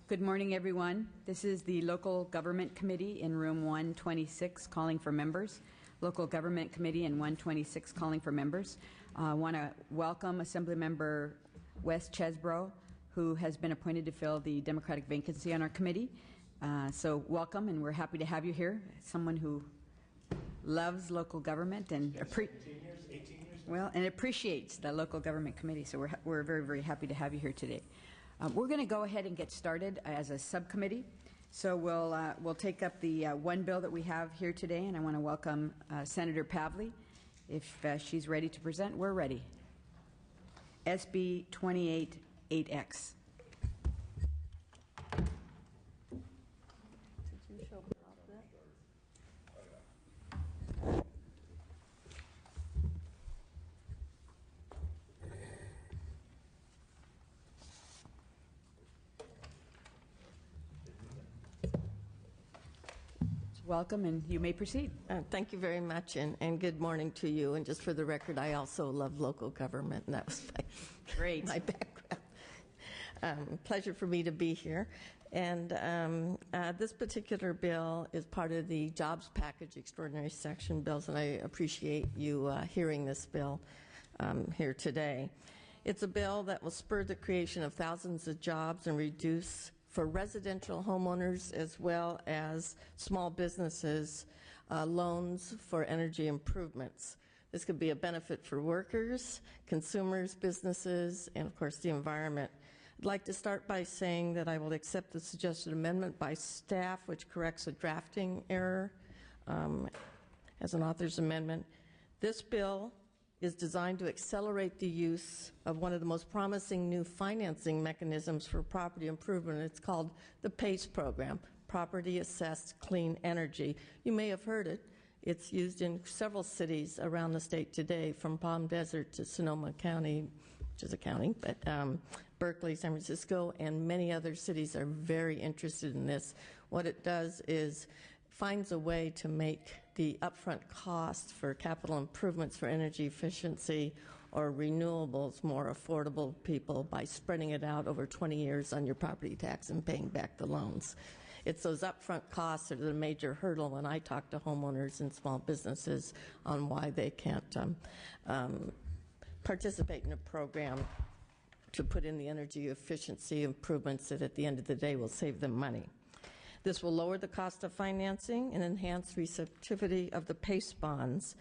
Good morning, everyone. This is the Local Government Committee in Room 126 calling for members. Local Government Committee in 126 calling for members. I want to welcome Assemblymember Wes Chesbro, who has been appointed to fill the Democratic vacancy on our committee. So welcome, and we're happy to have you here. Someone who loves local government and 18 years. Well, and appreciates the Local Government Committee. So we're very, very happy to have you here today. We're going to go ahead and get started as a subcommittee. So we'll take up the one bill that we have here today, and I want to welcome Senator Pavley. If she's ready to present, we're ready. SB 28-8X. Did you show Bob that? Welcome, and you may proceed. Thank you very much, and good morning to you. And just for the record, I also love local government, and that was my background. Pleasure for me to be here. And this particular bill is part of the Jobs Package Extraordinary Section bills, and I appreciate you hearing this bill here today. It's a bill that will spur the creation of thousands of jobs and reduce for residential homeowners as well as small businesses loans for energy improvements. This could be a benefit for workers, consumers, businesses, and of course the environment. I'd like to start by saying that I will accept the suggested amendment by staff, which corrects a drafting error as an author's amendment. This bill is designed to accelerate the use of one of the most promising new financing mechanisms for property improvement. It's called the PACE program, Property Assessed Clean Energy. You may have heard it. It's used in several cities around the state today, from Palm Desert to Sonoma County, which is a county, but Berkeley, San Francisco, and many other cities are very interested in this. What it does is finds a way to make the upfront costs for capital improvements for energy efficiency or renewables more affordable to people by spreading it out over 20 years on your property tax and paying back the loans. It's those upfront costs that are the major hurdle when I talk to homeowners and small businesses on why they can't participate in a program to put in the energy efficiency improvements that at the end of the day will save them money. This will lower the cost of financing and enhance receptivity of the PACE bonds.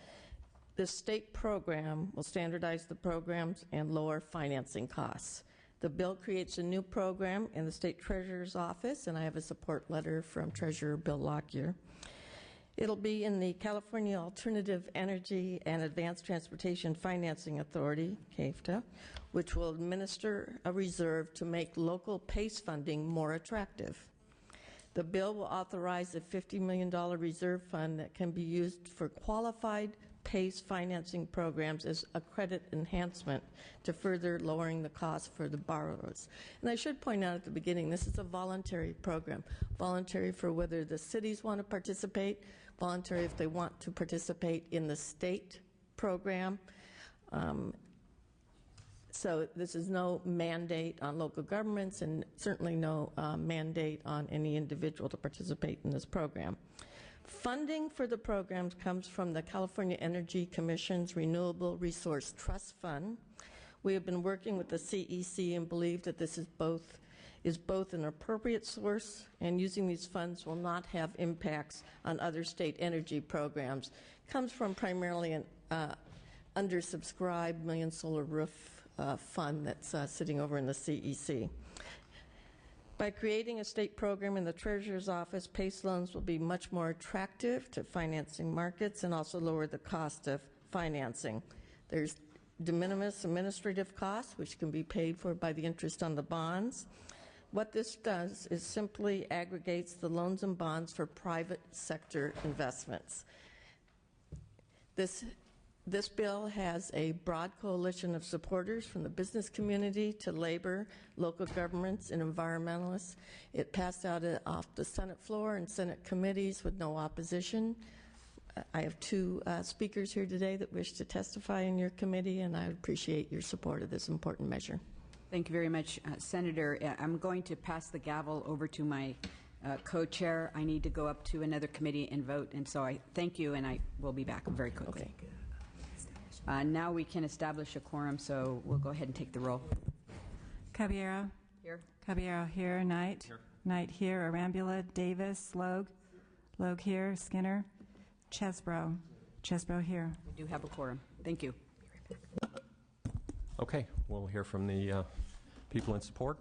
This state program will standardize the programs and lower financing costs. The bill creates a new program in the State Treasurer's Office, and I have a support letter from Treasurer Bill Lockyer. It'll be in the California Alternative Energy and Advanced Transportation Financing Authority, CAFTA, which will administer a reserve to make local PACE funding more attractive. The bill will authorize a $50 million reserve fund that can be used for qualified PACE financing programs as a credit enhancement to further lowering the cost for the borrowers. And I should point out at the beginning, this is a voluntary program. Voluntary for whether the cities want to participate, voluntary if they want to participate in the state program. So this is no mandate on local governments and certainly no mandate on any individual to participate in this program. Funding for the programs comes from the California Energy Commission's Renewable Resource Trust Fund. We have been working with the CEC and believe that this is both an appropriate source, and using these funds will not have impacts on other state energy programs. It comes from primarily an undersubscribed Million Solar Roof fund that's sitting over in the CEC. By creating a state program in the Treasurer's Office, PACE loans will be much more attractive to financing markets and also lower the cost of financing. There's de minimis administrative costs, which can be paid for by the interest on the bonds. What this does is simply aggregates the loans and bonds for private sector investments. This bill has a broad coalition of supporters from the business community to labor, local governments, and environmentalists. It passed out off the Senate floor and Senate committees with no opposition. I have two speakers here today that wish to testify in your committee, and I appreciate your support of this important measure. Thank you very much, Senator. I'm going to pass the gavel over to my co-chair. I need to go up to another committee and vote, and so I thank you, and I will be back very quickly. Okay. Now we can establish a quorum, so we'll go ahead and take the roll. Caballero. Here. Caballero here. Knight. Here. Knight here. Arambula. Davis. Logue. Logue here. Skinner. Chesbro. Chesbro here. We do have a quorum. Thank you. Okay, we'll hear from the people in support.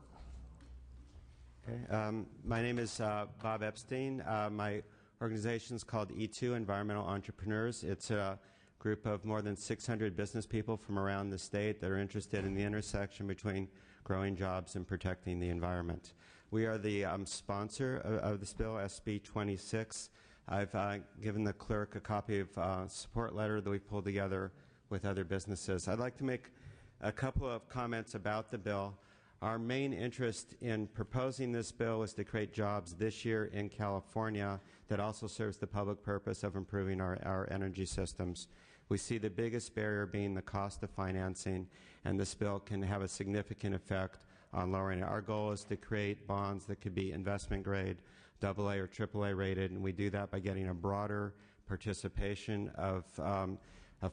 Okay. My name is Bob Epstein. My organization is called E2 Environmental Entrepreneurs. It's a group of more than 600 business people from around the state that are interested in the intersection between growing jobs and protecting the environment. We are the sponsor of this bill, SB 26. I've given the clerk a copy of a support letter that we pulled together with other businesses. I'd like to make a couple of comments about the bill. Our main interest in proposing this bill is to create jobs this year in California that also serves the public purpose of improving our energy systems. We see the biggest barrier being the cost of financing, and this bill can have a significant effect on lowering it. Our goal is to create bonds that could be investment grade, AA or AAA rated, and we do that by getting a broader participation of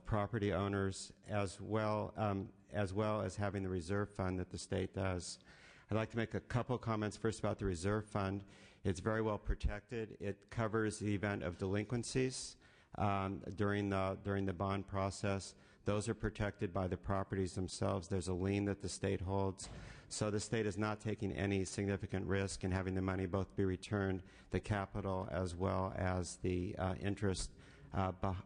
property owners as well as having the reserve fund that the state does. I'd like to make a couple comments first about the reserve fund. It's very well protected. It covers the event of delinquencies during the bond process. Those are protected by the properties themselves. There's a lien that the state holds. So the state is not taking any significant risk in having the money both be returned, the capital as well as the interest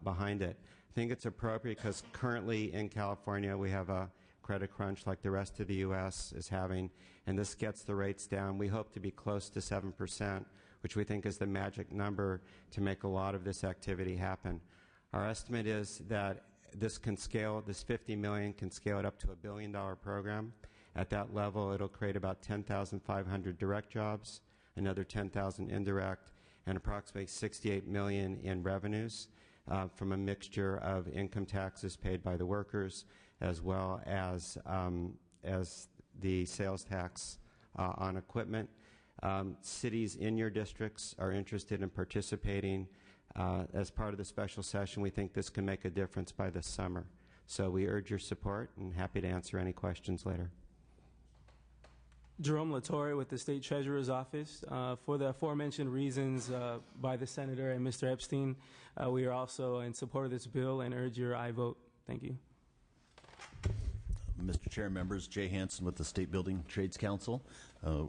behind it. I think it's appropriate because currently in California we have a credit crunch like the rest of the U.S. is having, and this gets the rates down. We hope to be close to 7%, which we think is the magic number to make a lot of this activity happen. Our estimate is that this can scale, this $50 million can scale it up to $1 billion program. At that level, it'll create about 10,500 direct jobs, another 10,000 indirect, and approximately $68 million in revenues from a mixture of income taxes paid by the workers as well as the sales tax on equipment. Cities in your districts are interested in participating as part of the special session. We think this can make a difference by this summer. So we urge your support and happy to answer any questions later. Jerome Latore with the State Treasurer's Office. For the aforementioned reasons by the Senator and Mr. Epstein, we are also in support of this bill and urge your aye vote. Thank you. Mr. Chair, members, Jay Hansen with the State Building Trades Council.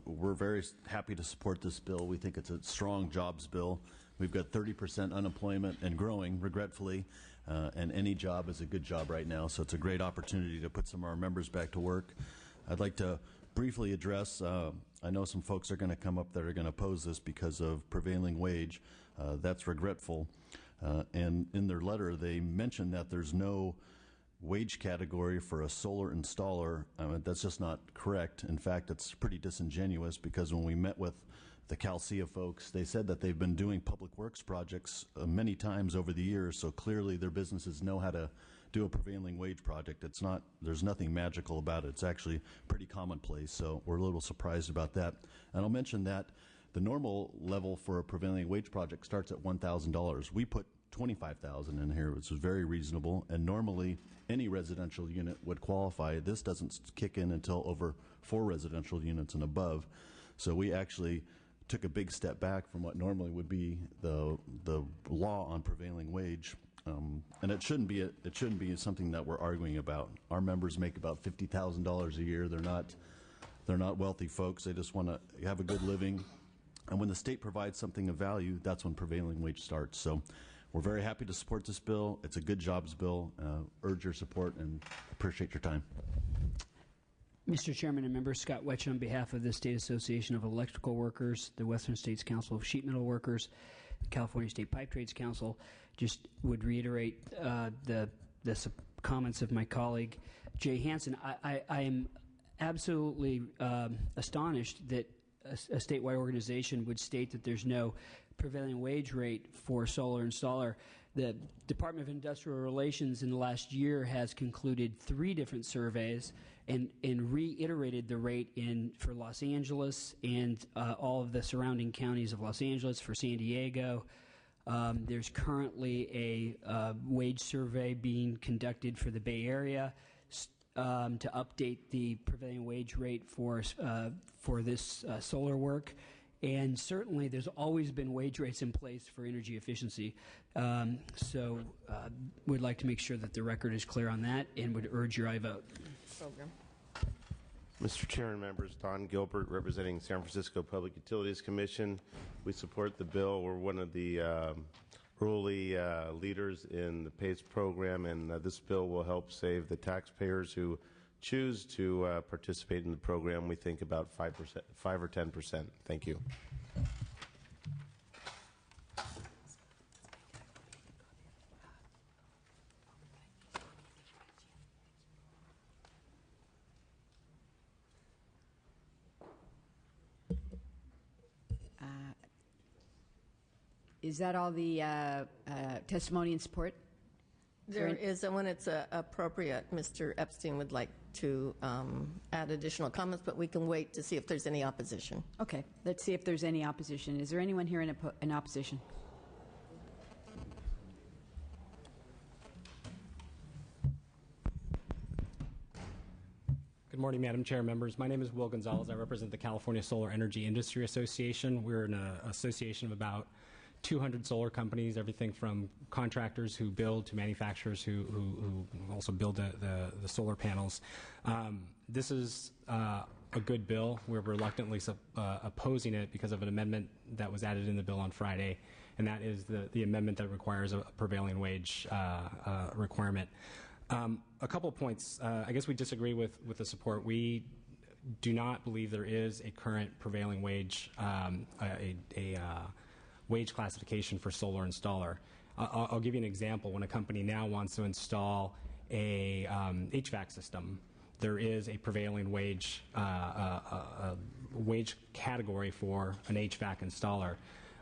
We're very happy to support this bill. We think it's a strong jobs bill. We've got 30% unemployment and growing, regretfully, and any job is a good job right now, so it's a great opportunity to put some of our members back to work. I'd like to briefly address, I know some folks are going to come up that are going to oppose this because of prevailing wage. That's regretful. And in their letter, they mentioned that there's no wage category for a solar installer. That's just not correct. In fact, it's pretty disingenuous because when we met with the CalCIA folks, they said that they've been doing public works projects many times over the years, so clearly their businesses know how to do a prevailing wage project. It's not, there's nothing magical about it. It's actually pretty commonplace, so we're a little surprised about that. And I'll mention that the normal level for a prevailing wage project starts at $1,000. We put $25,000 in here, which is very reasonable, and normally any residential unit would qualify. This doesn't kick in until over 4 residential units and above. So we actually took a big step back from what normally would be the law on prevailing wage. And it shouldn't be something that we're arguing about. Our members make about $50,000 a year. They're not wealthy folks. They just want to have a good living. And when the state provides something of value, that's when prevailing wage starts. So we're very happy to support this bill. It's a good jobs bill. Urge your support and appreciate your time. Mr. Chairman and members, Scott Wetch on behalf of the State Association of Electrical Workers, the Western States Council of Sheet Metal Workers, the California State Pipe Trades Council, just would reiterate the comments of my colleague, Jay Hansen. I am absolutely astonished that a statewide organization would state that there's no prevailing wage rate for a solar installer. The Department of Industrial Relations in the last year has concluded 3 different surveys and reiterated the rate for Los Angeles and all of the surrounding counties of Los Angeles, for San Diego. There's currently a wage survey being conducted for the Bay Area to update the prevailing wage rate for this solar work. And certainly there's always been wage rates in place for energy efficiency. So we'd like to make sure that the record is clear on that and would urge your aye vote. Program. Mr. Chair and members, Don Gilbert representing San Francisco Public Utilities Commission. We support the bill. We're one of the early leaders in the PACE program, and this bill will help save the taxpayers who choose to participate in the program. We think about 5% or 10%. Thank you. Is that all the testimony and support? There is, and when it's appropriate, Mr. Epstein would like to add additional comments, but we can wait to see if there's any opposition. Okay, let's see if there's any opposition. Is there anyone here in opposition? Good morning, Madam Chair, members. My name is Will Gonzalez. I represent the California Solar Energy Industry Association. We're an association of about 200 solar companies, everything from contractors who build to manufacturers who also build the solar panels. This is a good bill. We're reluctantly opposing it because of an amendment that was added in the bill on Friday, and that is the amendment that requires a prevailing wage requirement. A couple of points. I guess we disagree with the support. We do not believe there is a current prevailing wage, wage classification for solar installer. I'll give you an example. When a company now wants to install a HVAC system, there is a prevailing wage wage category for an HVAC installer.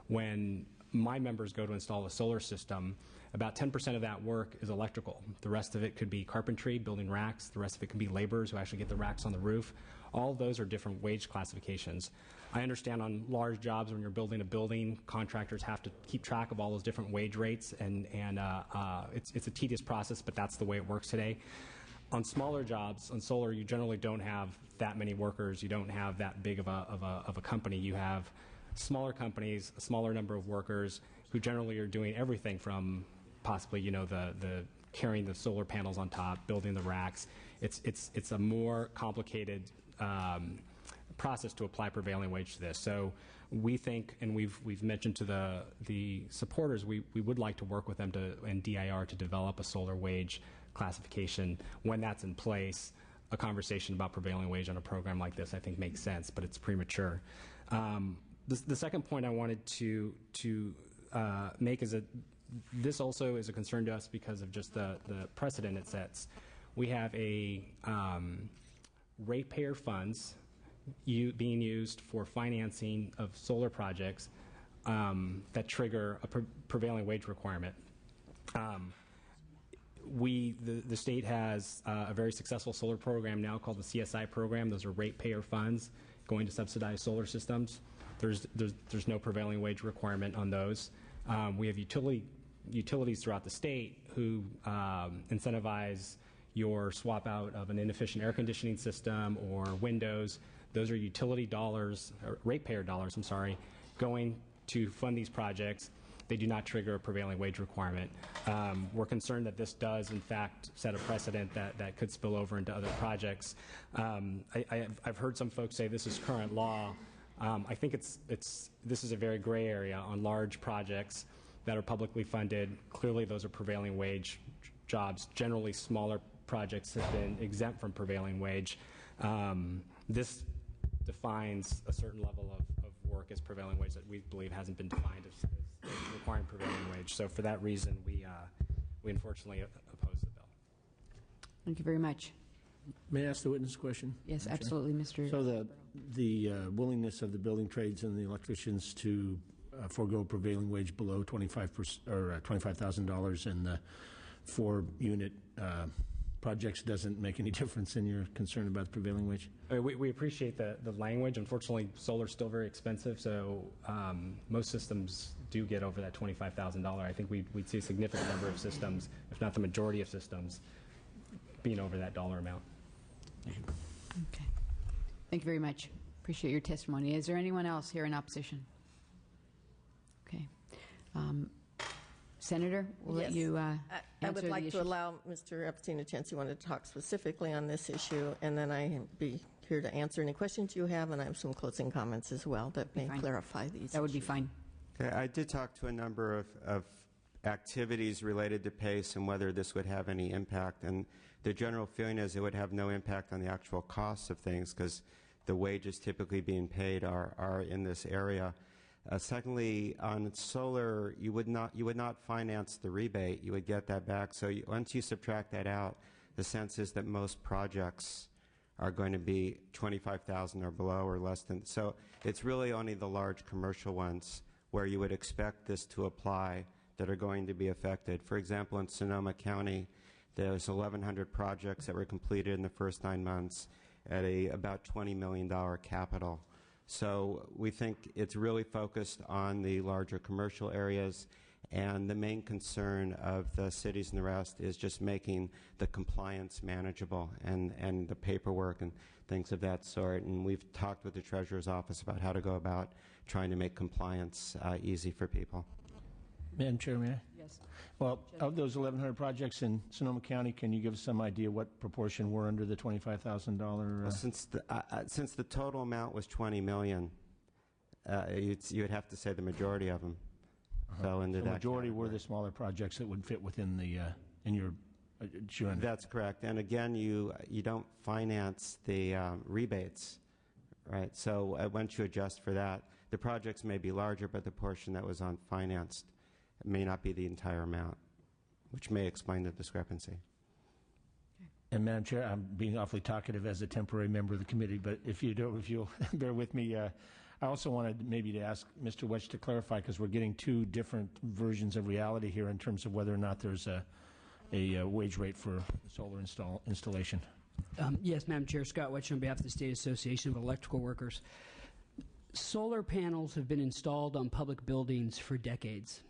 When my members go to install a solar system, about 10% of that work is electrical. The rest of it could be carpentry, building racks. The rest of it can be laborers who actually get the racks on the roof. All of those are different wage classifications. I understand on large jobs when you're building a building, contractors have to keep track of all those different wage rates, and it's a tedious process, but that's the way it works today. On smaller jobs, on solar, you generally don't have that many workers. You don't have that big of a company. You have smaller companies, a smaller number of workers who generally are doing everything from possibly, the carrying the solar panels on top, building the racks. It's a more complicated process to apply prevailing wage to this. So we think, and we've mentioned to the supporters, we would like to work with them and DIR to develop a solar wage classification. When that's in place, a conversation about prevailing wage on a program like this, I think, makes sense, but it's premature. The second point I wanted to make is that this also is a concern to us because of just the precedent it sets. We have a ratepayer funds being used for financing of solar projects that trigger a prevailing wage requirement. The state has a very successful solar program now called the CSI program. Those are ratepayer funds going to subsidize solar systems. There's no prevailing wage requirement on those. We have utilities throughout the state who incentivize your swap out of an inefficient air conditioning system or windows. Those are utility dollars, or ratepayer dollars, going to fund these projects. They do not trigger a prevailing wage requirement. We're concerned that this does, in fact, set a precedent that could spill over into other projects. I've heard some folks say this is current law. I think this is a very gray area on large projects that are publicly funded. Clearly, those are prevailing wage jobs. Generally, smaller projects have been exempt from prevailing wage. This defines a certain level of work as prevailing wage that we believe hasn't been defined as requiring prevailing wage. So for that reason, we unfortunately oppose the bill. Thank you very much. May I ask the witness a question? Yes, absolutely, Mr. So the willingness of the building trades and the electricians to forego prevailing wage below $25,000, and the 4-unit projects doesn't make any difference, and you're concerned about the prevailing wage? We appreciate the language. Unfortunately, solar's still very expensive, so most systems do get over that $25,000. I think we'd see a significant number of systems, if not the majority of systems, being over that dollar amount. Thank you. Okay. Thank you very much. Appreciate your testimony. Is there anyone else here in opposition? Okay. Senator, we'll let you I answer would like the to issues. allow Mr. Epstein a chance. He wanted to talk specifically on this issue, and then I'll be here to answer any questions you have, and I have some closing comments as well that may clarify these. That would be issues. fine. Okay, I did talk to a number of activities related to PACE and whether this would have any impact, and the general feeling is it would have no impact on the actual costs of things because the wages typically being paid are in this area. Secondly, on solar, you would not finance the rebate. You would get that back. So once you subtract that out, the sense is that most projects are going to be 25,000 or below or less than. So it's really only the large commercial ones where you would expect this to apply that are going to be affected. For example, in Sonoma County, there's 1,100 projects that were completed in the first 9 months at about $20 million capital. So we think it's really focused on the larger commercial areas, and the main concern of the cities and the rest is just making the compliance manageable and the paperwork and things of that sort. And we've talked with the Treasurer's Office about how to go about trying to make compliance easy for people. Madam Chair, may I? Yes. Well, of those 1,100 projects in Sonoma County, can you give us some idea what proportion were under the $25,000? Since the total amount was $20 million, you would have to say the majority of them fell into The that majority were category. the smaller projects that would fit within the in your. That's correct. And again, you don't finance the rebates, right? So once you adjust for that, the projects may be larger, but the portion that was unfinanced may not be the entire amount, which may explain the discrepancy. And Madam Chair, I'm being awfully talkative as a temporary member of the committee, but if you'll bear with me, I also wanted maybe to ask Mr. Wetch to clarify, because we're getting two different versions of reality here in terms of whether or not there's a wage rate for solar installation. Yes, Madam Chair. Scott Wetch on behalf of the State Association of Electrical Workers. Solar panels have been installed on public buildings for decades,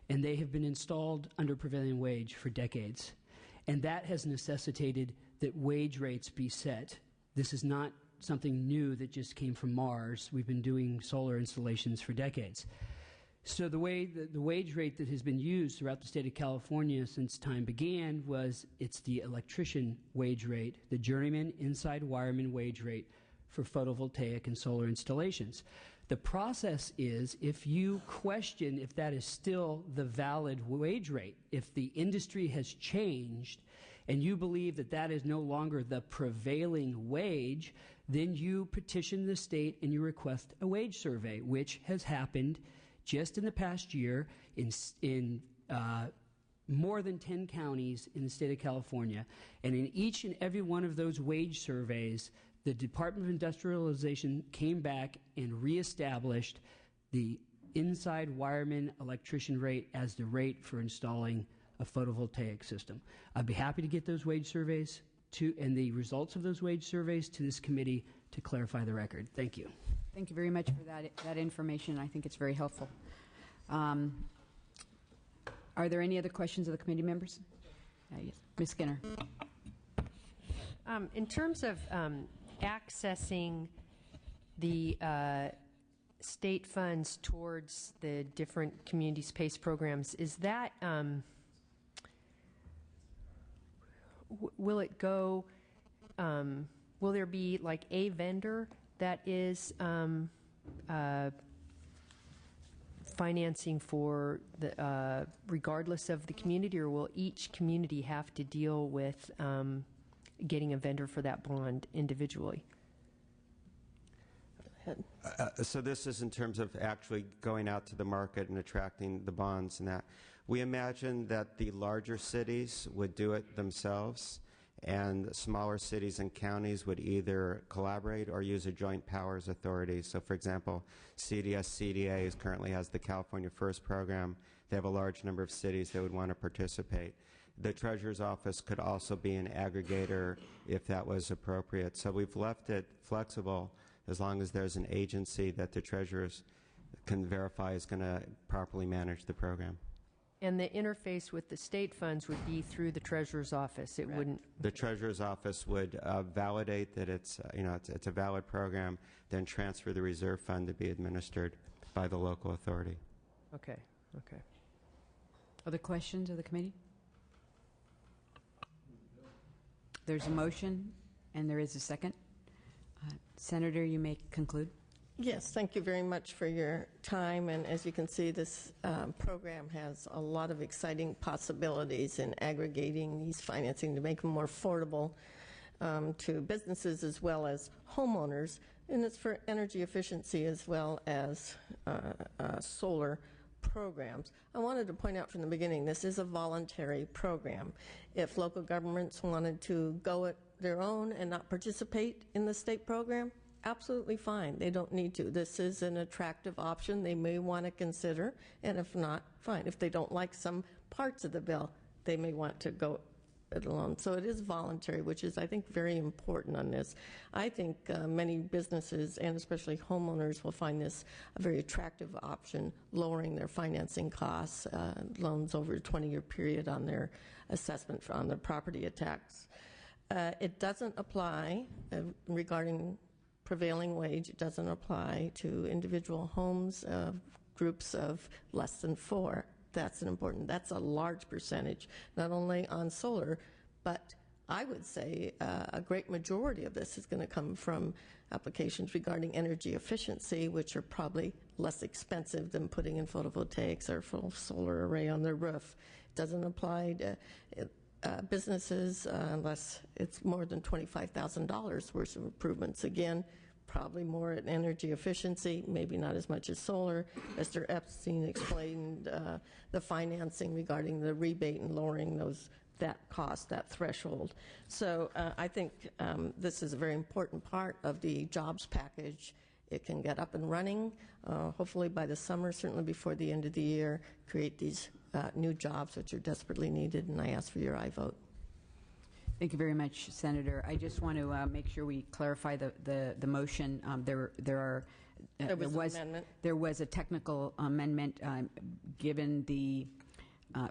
and they have been installed under prevailing wage for decades. And that has necessitated that wage rates be set. This is not something new that just came from Mars. We've been doing solar installations for decades. So the wage rate that has been used throughout the state of California since time began it's the electrician wage rate, the journeyman inside wireman wage rate for photovoltaic and solar installations. The process is, if you question if that is still the valid wage rate, if the industry has changed and you believe that that is no longer the prevailing wage, then you petition the state and you request a wage survey, which has happened just in the past year in more than 10 counties in the state of California. And in each and every one of those wage surveys, the Department of Industrialization came back and reestablished the inside wireman electrician rate as the rate for installing a photovoltaic system. I'd be happy to get those wage surveys and the results of those wage surveys to this committee to clarify the record. Thank you. Thank you very much for that information. I think it's very helpful. Are there any other questions of the committee members? Yes. Ms. Skinner. In terms of accessing the state funds towards the different community PACE programs, is that, will it go, will there be like a vendor that is financing for the, regardless of the community, or will each community have to deal with getting a vendor for that bond individually? So this is in terms of actually going out to the market and attracting the bonds and that. We imagine that the larger cities would do it themselves, and smaller cities and counties would either collaborate or use a joint powers authority. So, for example, CDS-CDA currently has the California First program. They have a large number of cities that would want to participate. The Treasurer's Office could also be an aggregator if that was appropriate. So we've left it flexible as long as there's an agency that the Treasurers can verify is going to properly manage the program. And the interface with the state funds would be through the Treasurer's Office. It wouldn't. The Treasurer's Office would validate that it's a valid program, then transfer the reserve fund to be administered by the local authority. Okay. Okay. Other questions of the committee? There's a motion, and there is a second. Senator, you may conclude. Yes, thank you very much for your time. And as you can see, this program has a lot of exciting possibilities in aggregating these financing to make them more affordable to businesses as well as homeowners. And it's for energy efficiency as well as solar programs. I wanted to point out from the beginning, this is a voluntary program. If local governments wanted to go it their own and not participate in the state program, absolutely fine. They don't need to. This is an attractive option they may want to consider, and if not, fine. If they don't like some parts of the bill, they may want to go it alone. So it is voluntary, which is, I think, very important on this. I think many businesses, and especially homeowners, will find this a very attractive option, lowering their financing costs, loans over a 20-year period on their assessment on their property tax. It doesn't apply regarding prevailing wage. It doesn't apply to individual homes, groups of less than 4. That's a large percentage, not only on solar, but I would say a great majority of this is going to come from applications regarding energy efficiency, which are probably less expensive than putting in photovoltaics or full solar array on their roof. It doesn't apply to businesses unless it's more than $25,000 worth of improvements. Again, probably more at energy efficiency, maybe not as much as solar. Mr. Epstein explained the financing regarding the rebate and lowering that cost, that threshold. So I think this is a very important part of the jobs package. It can get up and running, hopefully by the summer, certainly before the end of the year, create these new jobs which are desperately needed, and I ask for your aye vote. Thank you very much, Senator. I just want to make sure we clarify the motion. There was a technical amendment given the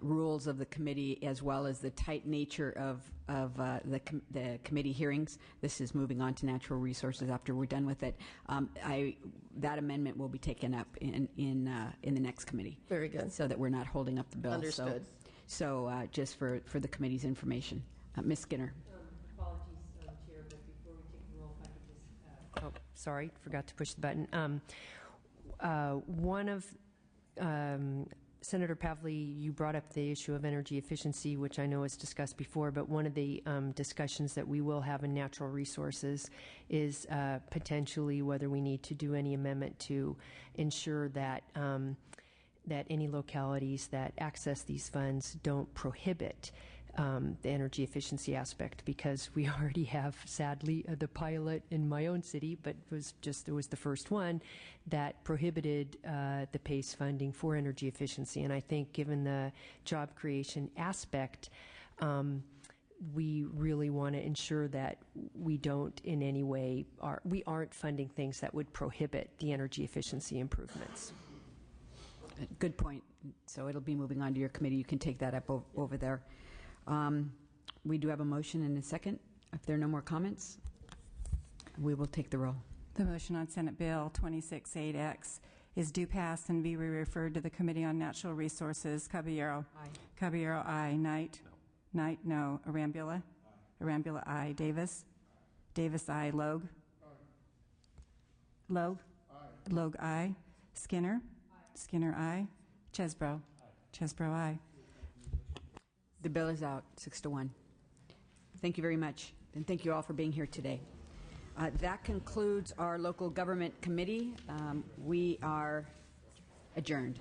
rules of the committee as well as the tight nature of the committee hearings. This is moving on to natural resources after we're done with it. That amendment will be taken up in the next committee. Very good. So that we're not holding up the bill. Understood. So just for the committee's information. Ms. Skinner. Apologies, Chair, but before we take the roll, if I could just... sorry, forgot to push the button. One of... Senator Pavley, you brought up the issue of energy efficiency, which I know was discussed before, but one of the discussions that we will have in natural resources is potentially whether we need to do any amendment to ensure that that any localities that access these funds don't prohibit the energy efficiency aspect, because we already have, sadly, the pilot in my own city, but it was the first one that prohibited the PACE funding for energy efficiency. And I think given the job creation aspect, we really want to ensure that we don't in any way, we aren't funding things that would prohibit the energy efficiency improvements. Good point. So it'll be moving on to your committee. You can take that up over there. We do have a motion and a second. If there are no more comments, we will take the roll. The motion on Senate Bill 26-8X is due pass and be referred to the Committee on Natural Resources. Caballero. Aye. Caballero, aye. Knight. Aye. Knight, no. Arambula. Aye. Arambula, aye. Davis. Davis, aye. Logue. Aye. Logue. Aye. Logue, aye. Skinner. Aye. Skinner, aye. Chesbro. Aye. Chesbro, aye. The bill is out, 6-1. Thank you very much, and thank you all for being here today. That concludes our local government committee. We are adjourned.